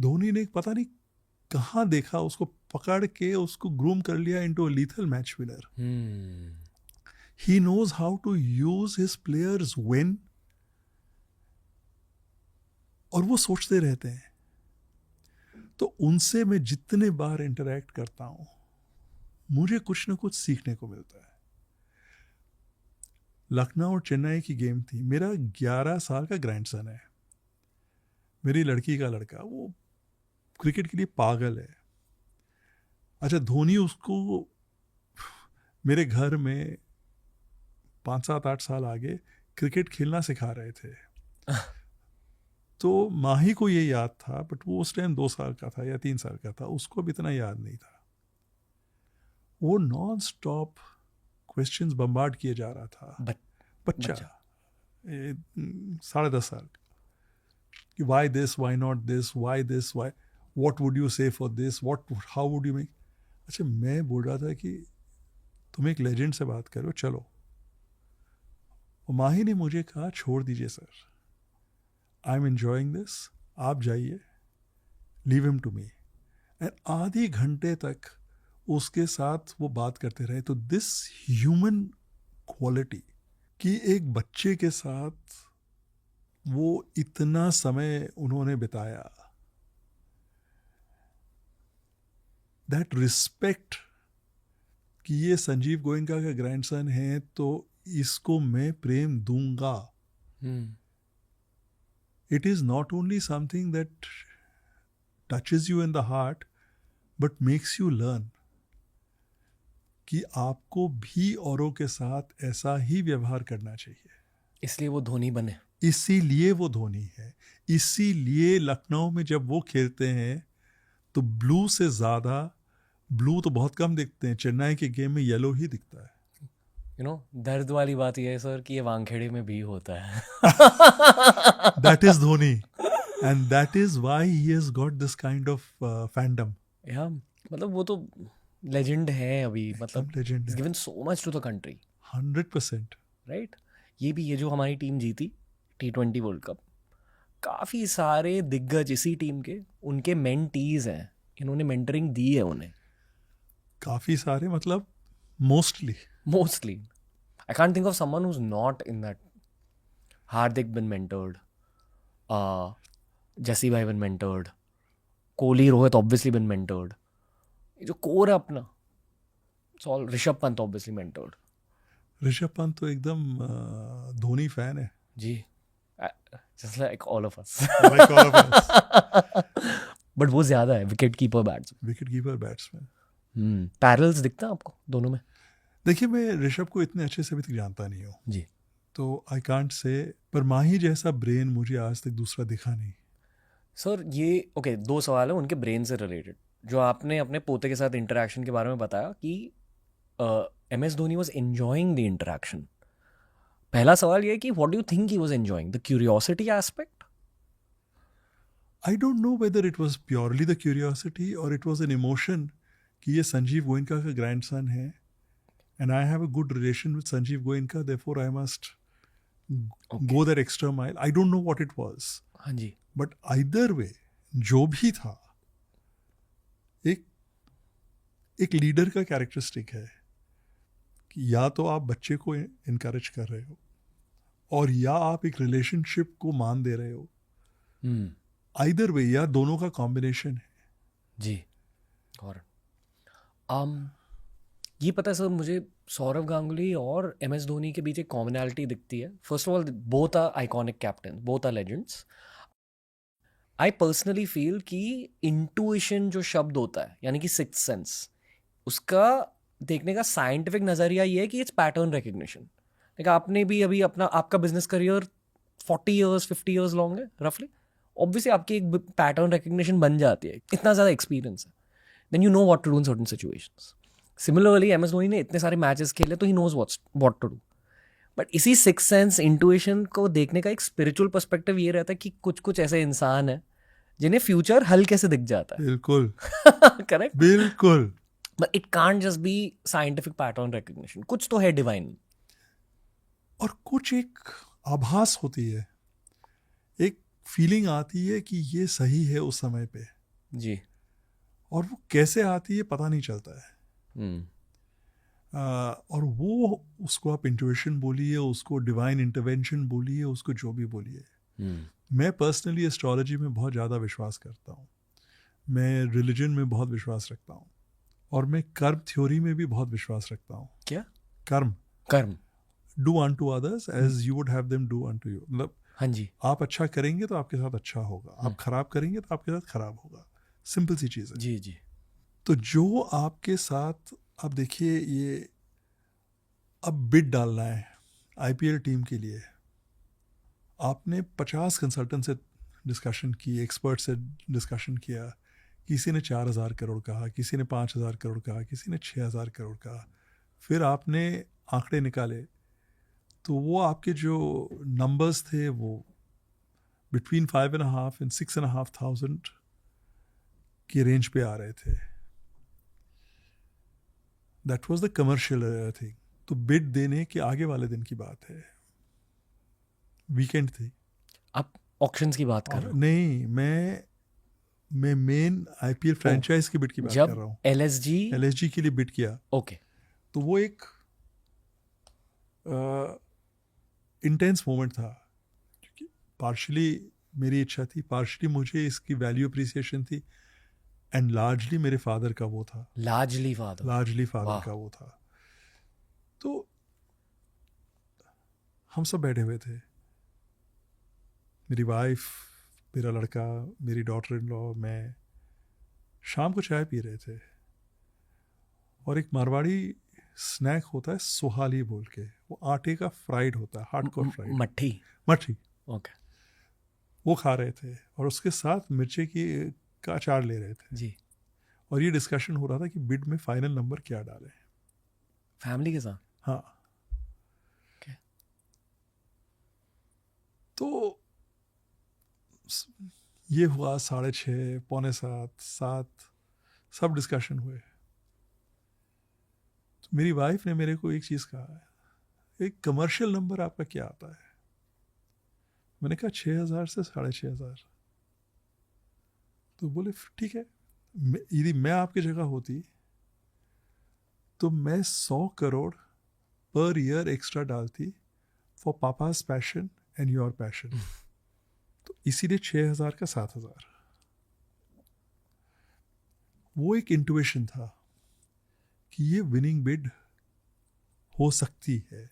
धोनी ने पता नहीं कहाँ देखा, उसको पकड़ के उसको ग्रूम कर लिया into a lethal match winner. He knows how to use his players when, और वो सोचते रहते हैं. तो उनसे मैं जितने बार इंटरेक्ट करता हूँ मुझे कुछ ना कुछ सीखने को मिलता है. लखनऊ और चेन्नई की गेम थी. मेरा 11 साल का ग्रैंडसन है, मेरी लड़की का लड़का, वो क्रिकेट के लिए पागल है. अच्छा, धोनी उसको मेरे घर में 5-7-8 साल आगे क्रिकेट खेलना सिखा रहे थे. तो माही को ये याद था, बट वो उस टाइम 2 साल का था या 3 साल का था, उसको अब इतना याद नहीं था. वो नॉन स्टॉप क्वेश्चंस बम्बार्ड किए जा रहा था. बच्चा 10.5 साल का, कि why this, why not this, why this, why, what would you say for this, what, how would you make. अच्छा, मैं बोल रहा था कि तुम एक लेजेंड से बात करो, चलो. और माही ने मुझे कहा, छोड़ दीजिए sir, I am enjoying this, आप जाइए, leave him to me. And आधे घंटे तक उसके साथ वो बात करते रहे. तो दिस ह्यूमन क्वालिटी कि एक बच्चे के साथ वो इतना समय उन्होंने बिताया, दैट रिस्पेक्ट कि ये संजीव गोयनका का ग्रैंडसन है तो इसको मैं प्रेम दूंगा. It is not only something that touches you in the heart, but makes you learn कि आपको भी औरों के साथ ऐसा ही व्यवहार करना चाहिए. इसलिए वो धोनी बने. इसीलिए वो धोनी है. इसीलिए लखनऊ में जब वो खेलते हैं तो ब्लू से ज़्यादा, ब्लू तो बहुत कम दिखते हैं, चेन्नई के गेम में येलो ही दिखता है. यू नो, दर्द वाली बात ये है सर कि ये वानखेड़े में भी होता है. That is Dhoni, and that is why he has got this kind of fandom. या मतलब वो तो लेजेंड है अभी, मतलब legend है. Given so much to the country. 100%. Right. ये जो हमारी टीम जीती T20 वर्ल्ड कप, काफ़ी सारे दिग्गज इसी टीम के उनके मेंटीज हैं, इन्होंने मेंटरिंग दी है उन्हें. काफ़ी सारे मतलब mostly. I can't think of someone who's not in that. Hardik been mentored, Jesse bhai been mentored, Kohli, Rohit obviously been mentored. ये जो कोर है अपना, it's all Rishabh Pant obviously mentored. Rishabh Pant तो एकदम धोनी फैन है. जी, just like all of us. Like all of us. But वो ज़्यादा है विकेट कीपर बैट्समैन. पैरल्स दिखता है आपको दोनों में? देखिए, मैं ऋषभ को इतने अच्छे से अभी तक जानता नहीं हूँ जी, तो आई कांट से, पर माही जैसा ब्रेन मुझे आज तक दूसरा दिखा नहीं. सर ये ओके, 2 सवाल है उनके ब्रेन से रिलेटेड. जो आपने अपने पोते के साथ इंटरेक्शन के बारे में बताया कि MS Dhoni was enjoying the interaction. पहला सवाल ये है कि what do you think he was enjoying, the curiosity aspect? I don't know whether it was purely the curiosity और इट वाज एन इमोशन कि ये संजीव गोयनका का ग्रैंडसन है and I have a good relation with Sanjeev Goenka, therefore I must go that extra mile. I don't know what it was. हाँ जी. But either way, जो भी था, एक लीडर का कैरेक्टरिस्टिक है कि या तो आप बच्चे को इनकरेज कर रहे हो और या आप एक रिलेशनशिप को मान दे रहे हो. Either way, या दोनों का कॉम्बिनेशन है. जी. और ये पता है सर, मुझे सौरव गांगुली और MS धोनी के बीच एक कॉमनैलिटी दिखती है. First of all, both are iconic captain, both are legends. I personally feel कि इंटुइशन जो शब्द होता है, यानी कि सिक्स्थ सेंस, उसका देखने का साइंटिफिक नज़रिया ये है कि इट्स पैटर्न रिकग्निशन. देखिए, आपने भी अभी आपका business career 40 years 50 years long है रफली. ऑब्वियसली आपकी एक पैटर्न रिकग्निशन बन जाती है, इतना ज़्यादा एक्सपीरियंस है. Then you know what to do in certain situations. Similarly MS Dhoni ने इतने सारे मैचेस खेले तो he knows what to do. But इसी सिक्स सेंस इंटुइशन को देखने का एक स्पिरिचुअल पर्सपेक्टिव ये रहता है कि कुछ ऐसे इंसान है जिन्हें फ्यूचर हल्के से दिख जाता है. बिल्कुल. करेक्ट. बिल्कुल. But it can't just be scientific pattern recognition. कुछ तो है डिवाइन. और कुछ एक आभास होती है, एक फीलिंग आती है कि ये सही है उस समय पे, जी। और वो कैसे आती है पता नहीं चलता है। हम्म। और वो, उसको आप इंट्यूशन बोलिए, उसको डिवाइन इंटरवेंशन बोलिए, उसको जो भी बोलिए। मैं पर्सनली एस्ट्रोलॉजी में बहुत ज़्यादा विश्वास करता हूँ, मैं रिलीजन में बहुत विश्वास रखता हूँ, और मैं कर्म थ्योरी में भी बहुत विश्वास रखता हूँ। क्या? कर्म, कर्म। Do unto others as you would have them do unto you. मतलब हाँ जी। आप अच्छा करेंगे तो आपके साथ अच्छा होगा, आप खराब करेंगे तो आपके साथ खराब होगा। सिंपल सी चीज़ है। जी जी। तो जो आपके साथ, अब देखिए, ये अब बिड डालना है आईपीएल टीम के लिए, आपने 50 कंसल्टेंट से डिस्कशन की, एक्सपर्ट से डिस्कशन किया, किसी ने 4,000 करोड़ कहा, किसी ने 5,000 करोड़ कहा, किसी ने 6,000 करोड़ कहा, फिर आपने आंकड़े निकाले, तो वो आपके जो नंबर्स थे वो बिटवीन 5.5 and 6,500 की रेंज पे आ रहे थे। That was the commercial thing. तो बिड देने के आगे वाले दिन की बात है, वीकेंड थी। आप ऑक्शंस की बात कर और रहे हो? नहीं, मैं मेन आईपीएल फ्रेंचाइज की बिड की बात कर जब रहा हूँ। एलएसजी। एलएसजी के लिए बिड किया, ओके। तो वो एक इंटेंस मोमेंट था, क्योंकि पार्शली मेरी इच्छा थी, पार्शली मुझे इसकी वैल्यू अप्रिसिएशन थी, एंड लार्जली मेरे फादर का वो था, लार्जली फादर। लार्जली फादर वाह। का वो था। तो हम सब बैठे हुए थे, मेरी वाइफ, मेरा लड़का, मेरी डॉटर इन लॉ, मैं, शाम को चाय पी रहे थे, और एक मारवाड़ी स्नैक होता है सुहाली बोल के, वो आटे का फ्राइड होता है, हार्डकोर फ्राइड, मट्ठी। मठी, ओके। वो खा रहे थे, और उसके साथ मिर्ची की का अचार ले रहे थे, जी। और ये डिस्कशन हो रहा था कि बिड में फाइनल नंबर क्या डालें। फैमिली के साथ। हाँ। Okay. तो ये हुआ 6:30, 6:45, 7, सब डिस्कशन हुए। तो मेरी वाइफ ने मेरे को एक चीज़ कहा, एक कमर्शियल नंबर आपका क्या आता है? मैंने कहा 6,000 से 6,500। तो बोले ठीक है, यदि मैं आपकी जगह होती तो मैं 100 करोड़ पर ईयर एक्स्ट्रा डालती for papa's passion and your passion. तो इसीलिए 6,000 का 7,000। वो एक इंट्यूशन था कि ये विनिंग बिड हो सकती है।